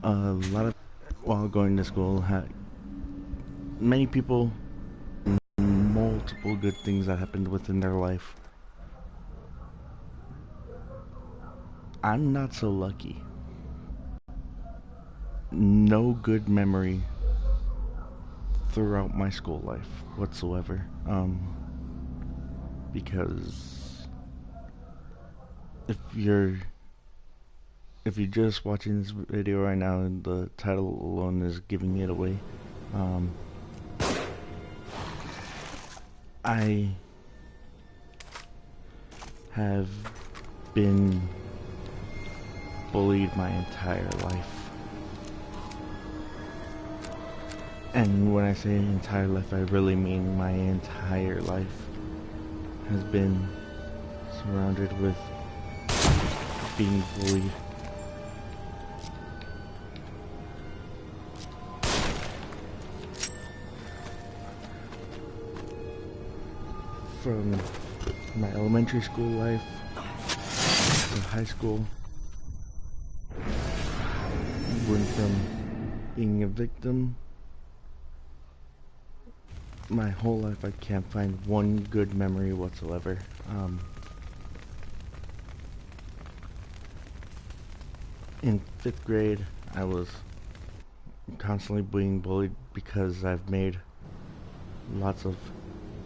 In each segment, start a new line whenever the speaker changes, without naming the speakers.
A lot of while going to school, many people multiple good things that happened within their life. I'm not so lucky. No good memory throughout my school life whatsoever. Because if you're just watching this video right now and the title alone is giving it away, I have been bullied my entire life. And when I say entire life, I really mean my entire life has been surrounded with being bullied. From my elementary school life to high school, went from being a victim. My whole life I can't find one good memory whatsoever. In 5th grade, I was constantly being bullied because I've made lots of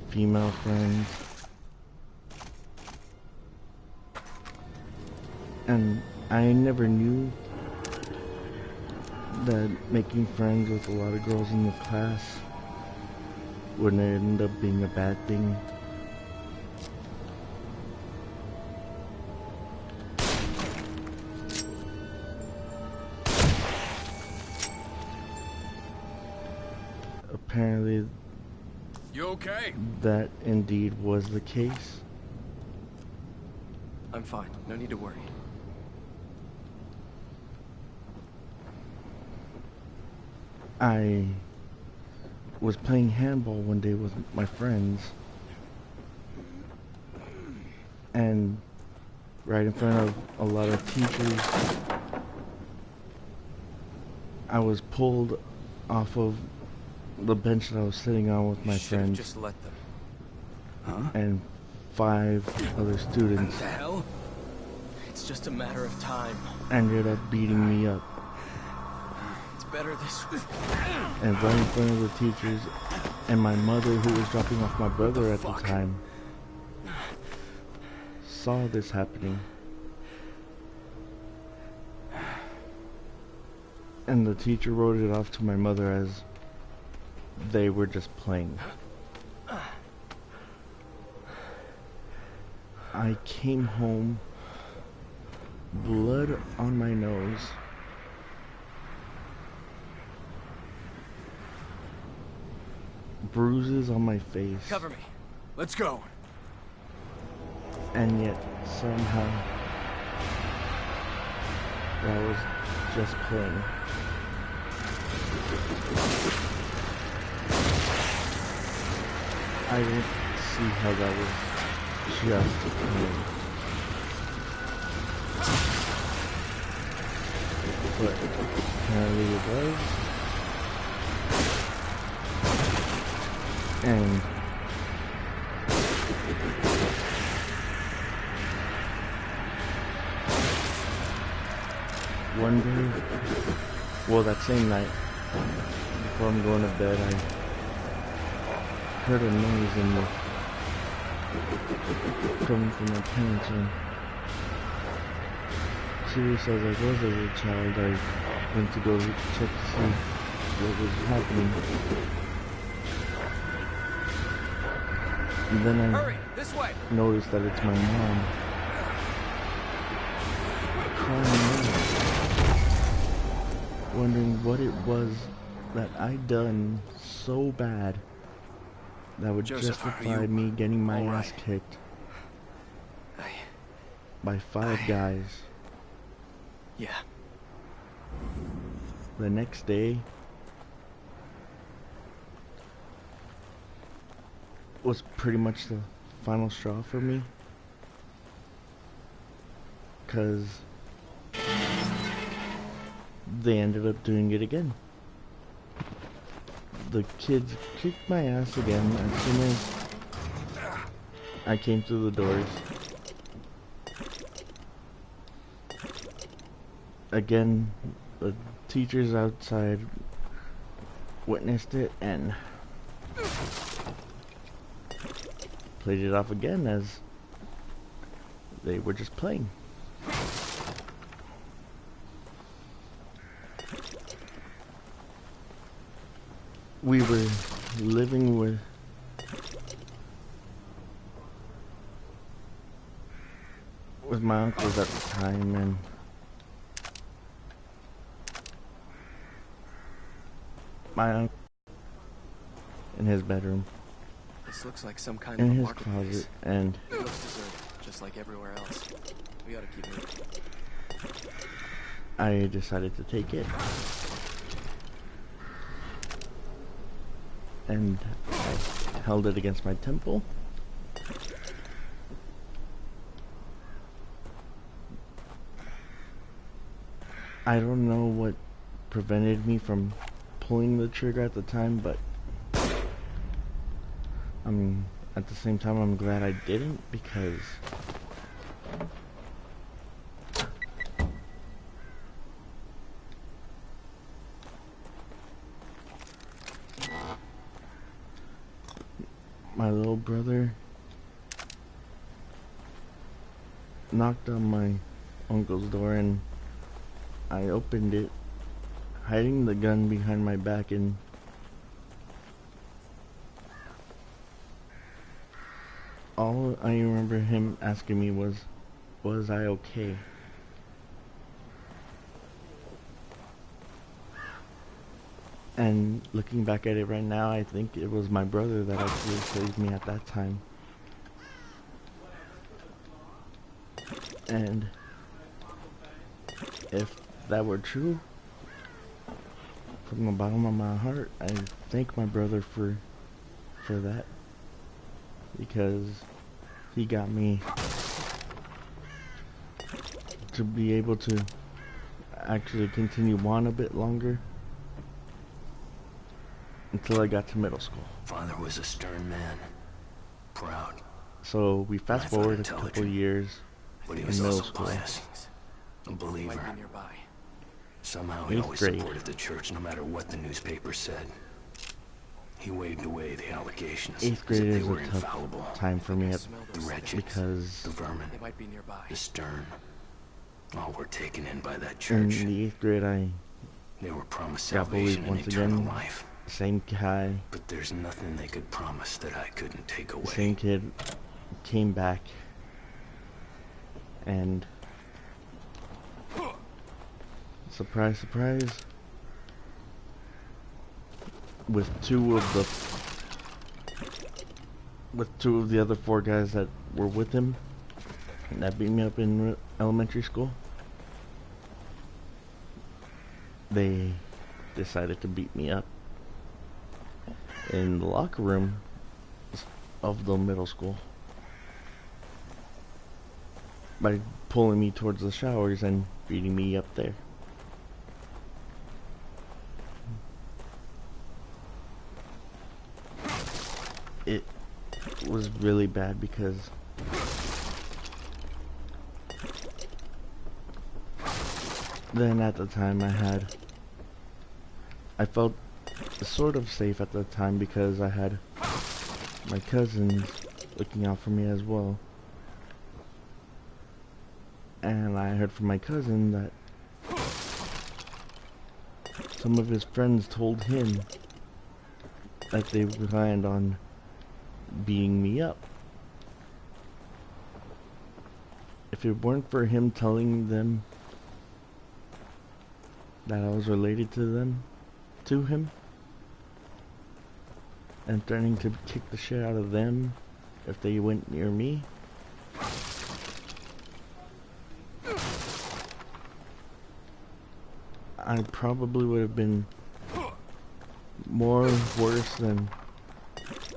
female friends. And I never knew that making friends with a lot of girls in the class would end up being a bad thing. Apparently,
you okay?
That indeed was the case.
I'm fine. No need to worry.
I was playing handball one day with my friends, and right in front of a lot of teachers, I was pulled off of the bench that I was sitting on with my friends.
Just let them.
Huh?
And 5 other students.
What the hell? It's just a matter of time.
Ended up beating me up.
It's better this way.
And right in front of the teachers and my mother, who was dropping off my brother at the time, saw this happening. And the teacher wrote it off to my mother as they were just playing. I came home, blood on my nose, bruises on my face.
Cover me.
Let's go.
And yet, somehow, I was just playing. I didn't see how that was just playing. But apparently it was. And one day, well, that same night, before I'm going to bed, I heard a noise in the coming from my parents' room. Serious as I was as a child, I went to go check to see what was happening. And then I
Hurry, this way.
noticed that it's my mom crying out, wondering what it was that I'd done so bad that would
Joseph,
justify me getting my ass kicked by 5 guys.
Yeah.
The next day was pretty much the final straw for me, because they ended up doing it again. The kids kicked my ass again as soon as I came through the doors. Again, the teachers outside witnessed it and played it off again as they were just playing. We were living with my uncles at the time, and my uncle in his bedroom,
This looks like some kind
in
of a
his
marketplace.
closet, and
It looks deserted, just like everywhere else. We gotta keep moving.
I decided to take it. And I held it against my temple. I don't know what prevented me from pulling the trigger at the time, but at the same time I'm glad I didn't, because my little brother knocked on my uncle's door, and I opened it, hiding the gun behind my back, and all I remember him asking me was I okay? And looking back at it right now, I think it was my brother that actually saved me at that time. And if that were true, from the bottom of my heart, I thank my brother for that, because he got me to be able to actually continue on a bit longer until I got to middle school.
Father was a stern man, proud,
So we fast forward a couple
intelligent,
years
but he
in
was
middle
also
school.
pious, a
Might
believer.
be nearby.
Somehow he
Eighth
always
grade.
supported the church no matter what the newspaper said. He waved away the allegations
8th
as
grade
if they
is
were
a tough
infallible.
time for me
I
at,
smell
The
those
wretched,
things.
because
the vermin,
They might be nearby.
the stern, all were taken in by that
in
church.
the 8th grade I
They were promised
got bullied
salvation and
once
eternal
again.
life.
Same guy,
But there's nothing they could promise that I couldn't take
the
away.
same kid came back, and surprise, surprise, with two of the other 4 guys that were with him and that beat me up in elementary school, they decided to beat me up in the locker room of the middle school by pulling me towards the showers and beating me up there. It was really bad because then at the time I felt sort of safe at the time because I had my cousins looking out for me as well. And I heard from my cousin that some of his friends told him that they planned on beating me up. If it weren't for him telling them that I was related to him, and threatening to kick the shit out of them if they went near me, I probably would have been more worse than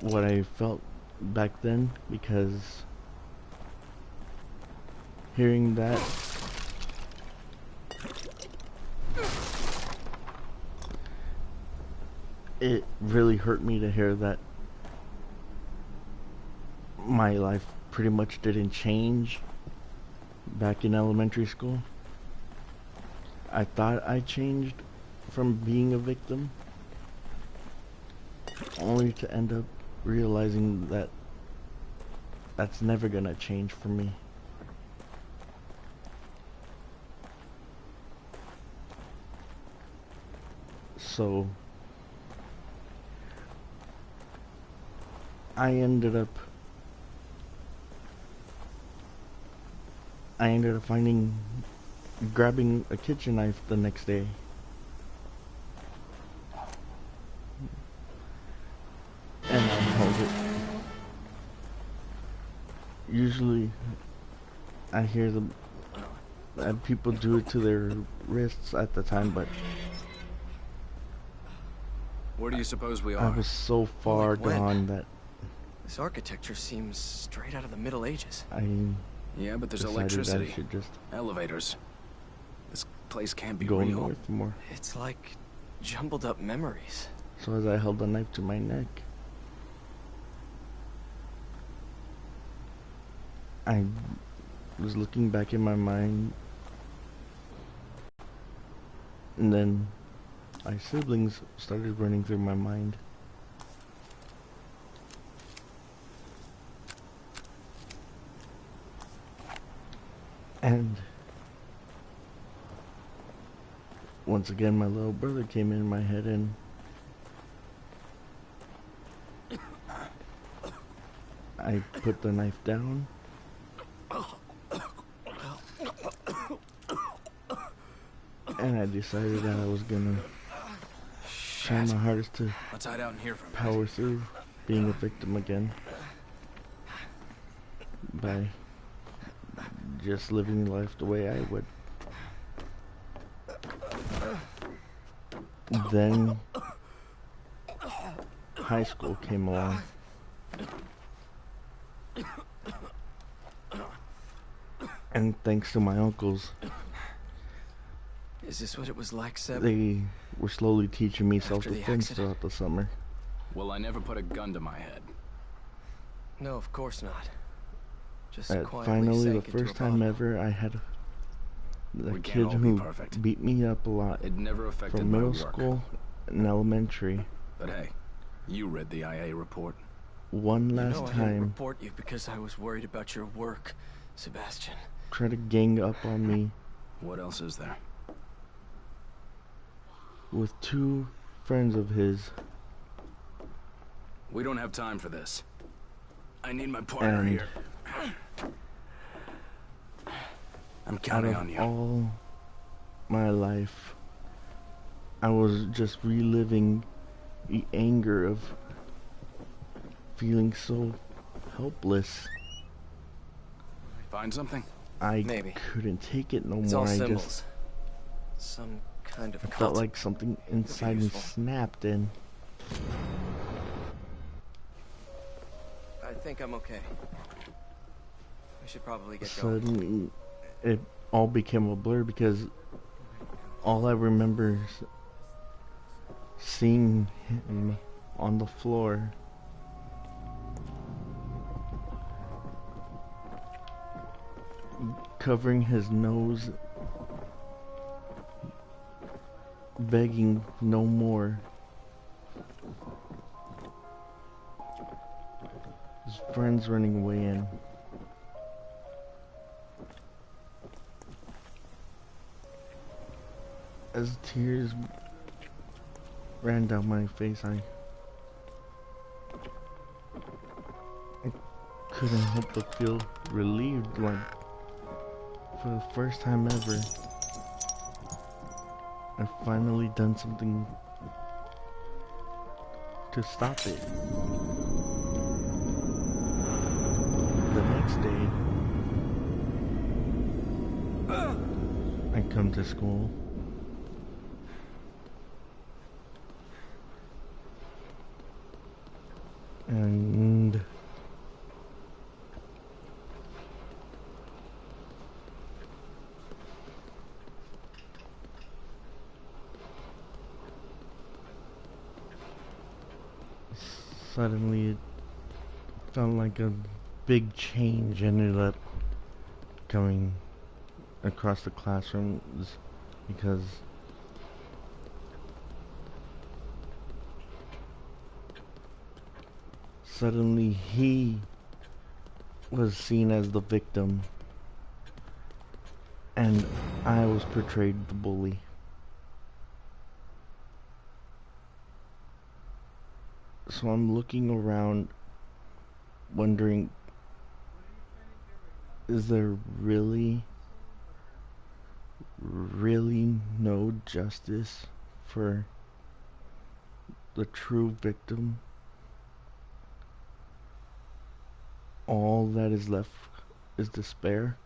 what I felt back then, because hearing that it really hurt me to hear that my life pretty much didn't change back in elementary school. I thought I changed from being a victim, only to end up realizing that that's never gonna change for me. So I ended up grabbing a kitchen knife the next day. And I held it. Usually I hear that people do it to their wrists at the time, but
Where do you suppose we
I
are?
was so far
Like when?
gone that
This architecture seems straight out of the Middle Ages.
I
Yeah, but there's
decided that
electricity.
I should just
Elevators. This place can't be
go
real.
north more.
It's like jumbled up memories.
So as I held the knife to my neck, I was looking back in my mind, and then my siblings started running through my mind. And once again, my little brother came in my head, and I put the knife down. And I decided that I was gonna try my hardest to
Let's hide out in here for a minute.
power through being a victim again by just living life the way I would. Then high school came along. And thanks to my uncles,
Is this what it was like, Seb?
they were slowly teaching me
After the
self-defense
accident?
throughout the summer.
Well, I never put a gun to my head.
No, of course not. Just
And
quietly
finally, the
sank into
first
a
time
bottle.
ever, I had the
We can't
kid
all be
who
perfect.
beat me up a lot
It never affected
from
my
middle
work.
school and elementary.
But hey, you read the IA report.
One
You
last
know I didn't
time,
report you because I was worried about your work, Sebastian.
tried to gang up on me
What else is there?
with two friends of his.
We don't have time for this. I need my partner
And
here. I'm
Out
counting
of
on you.
all my life, I was just reliving the anger of feeling so helpless.
Find something?
I
Maybe.
couldn't take it no
It's
more.
all
I
symbols.
just
Some kind of
felt
cult.
like something inside me
useful.
snapped, and
I think I'm okay. We should probably get going.
suddenly it all became a blur because all I remember is seeing him on the floor. Covering his nose, begging no more. His friends running away, and as tears ran down my face, I couldn't help but feel relieved, like for the first time ever, I've finally done something to stop it. The next day, I come to school. And suddenly it felt like a big change ended up coming across the classrooms because suddenly he was seen as the victim and I was portrayed the bully. So I'm looking around wondering, is there really no justice for the true victim? All that is left is despair.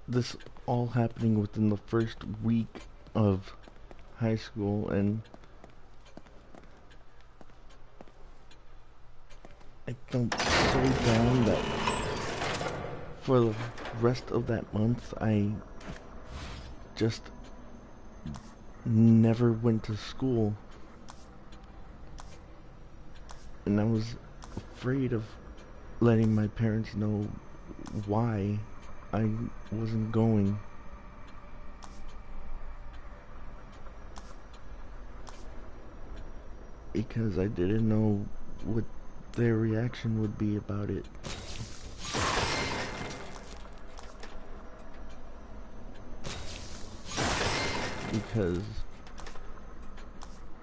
This all happening within the first week of high school, and I felt so down that for the rest of that month I just never went to school, and I was afraid of letting my parents know why I wasn't going. Because I didn't know what their reaction would be about it. Because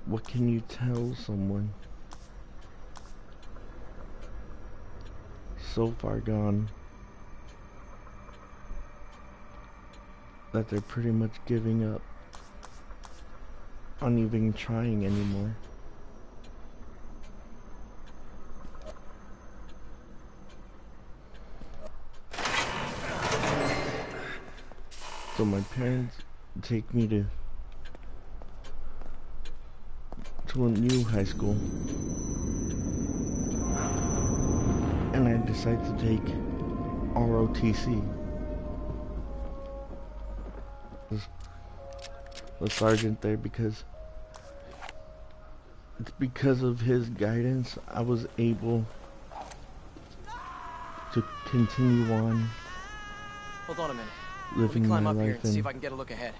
what can you tell someone so far gone that they're pretty much giving up on even trying anymore? So my parents take me to a new high school, and I decide to take ROTC. The sergeant there, because it's because of his guidance I was able to continue on
Hold on a minute.
living
Let me climb
my
up here
life,
and see
and
if I can get a look ahead.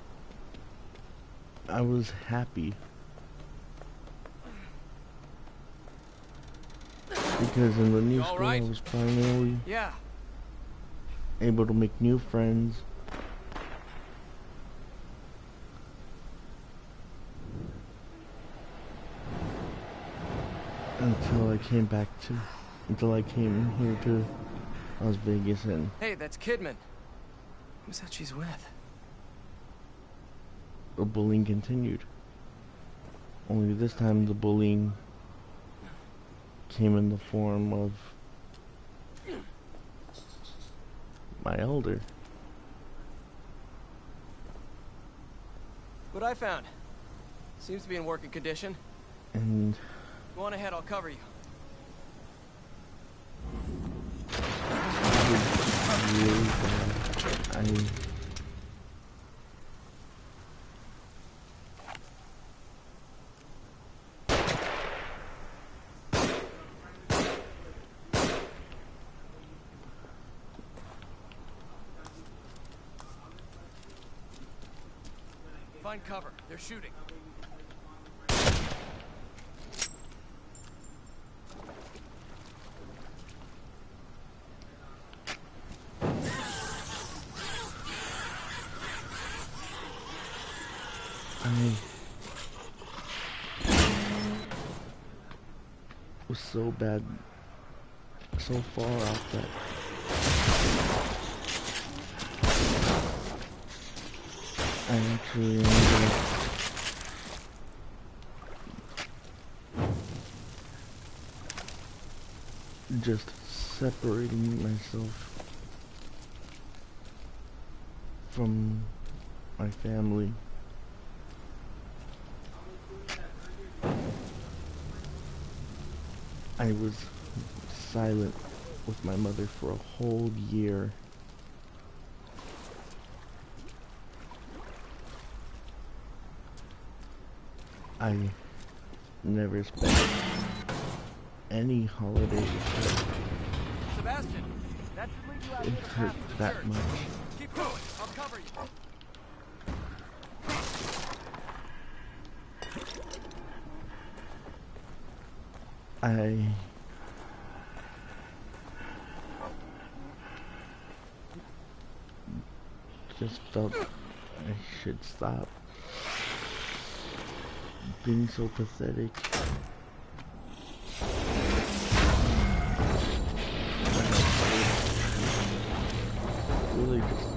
I was happy because in the new school I was finally able to make new friends. Until I came here to Las Vegas, and
Hey, that's Kidman. Who's that she's with?
the bullying continued. Only this time the bullying came in the form of my elder.
What I found. Seems to be in working condition.
And
Go on ahead, I'll cover you.
really bad.
Find cover. They're shooting.
I was so bad, so far off that I actually ended up just separating myself from my family. I was silent with my mother for a whole year. I never spent any holiday
Sebastian, that should lead you out
it
here to
hurt
path to the
that
church.
much.
Keep going. I'll cover you.
I just felt I should stop being so pathetic. Really just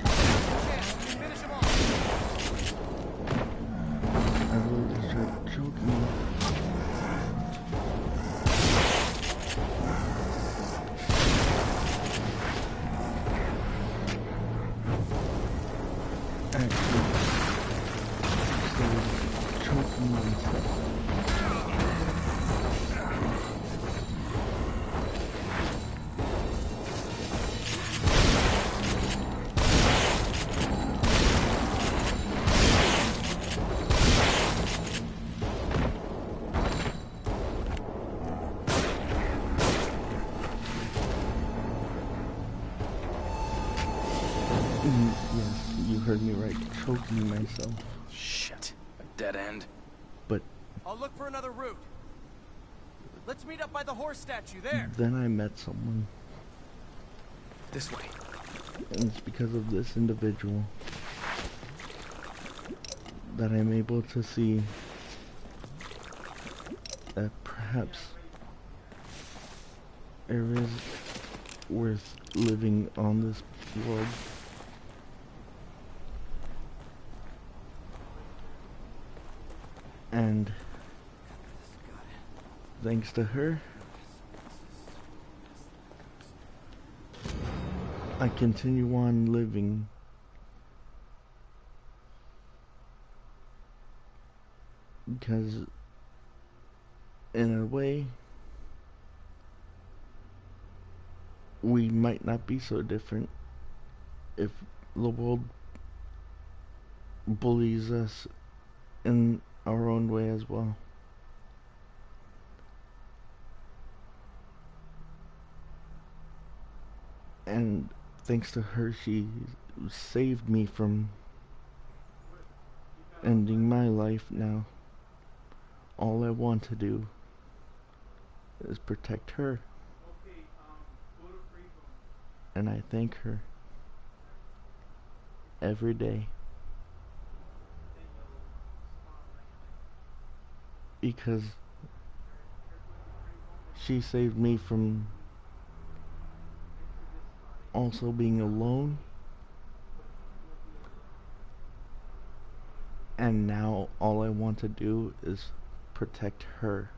Finish him off.
I really just tried to choke me. Actually, started choking myself. Yes, you heard me right, choking myself.
Shit. A dead end.
But
I'll look for another route. Let's meet up by the horse statue there.
then I met someone,
This way.
and it's because of this individual that I'm able to see that perhaps there is worth living on this world. And thanks to her, I continue on living. Because in a way, we might not be so different if the world bullies us in our own way as well. And thanks to her, she saved me from ending my life now. All I want to do is protect her. And I thank her every day. Because she saved me from also being alone. And now all I want to do is protect her.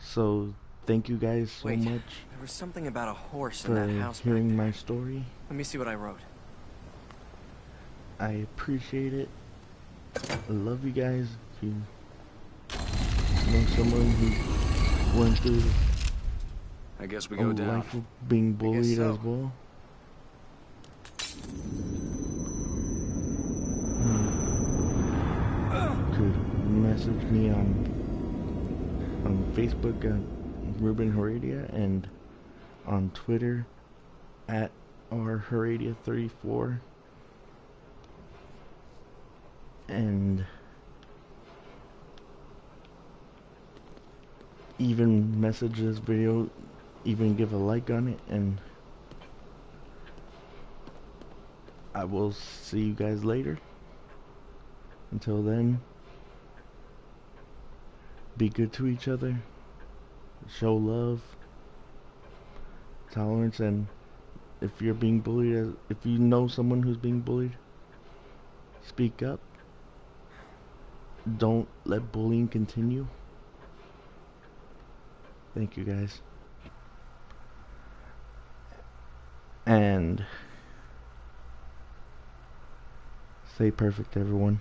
So thank you guys so
Wait,
much
there was something about a horse in that
for
house.
hearing my story.
Let me see what I wrote.
I appreciate it. I love you guys. If you know someone who went through
I guess we
a
go down.
life of being bullied
so.
as well. Could message me on Facebook at Ruben Heredia and on Twitter at rheredia34, and even message this video, even give a like on it, and I will see you guys later. Until then, be good to each other, show love, tolerance, and if you're being bullied, if you know someone who's being bullied, speak up. Don't let bullying continue. Thank you guys. Stay perfect, everyone.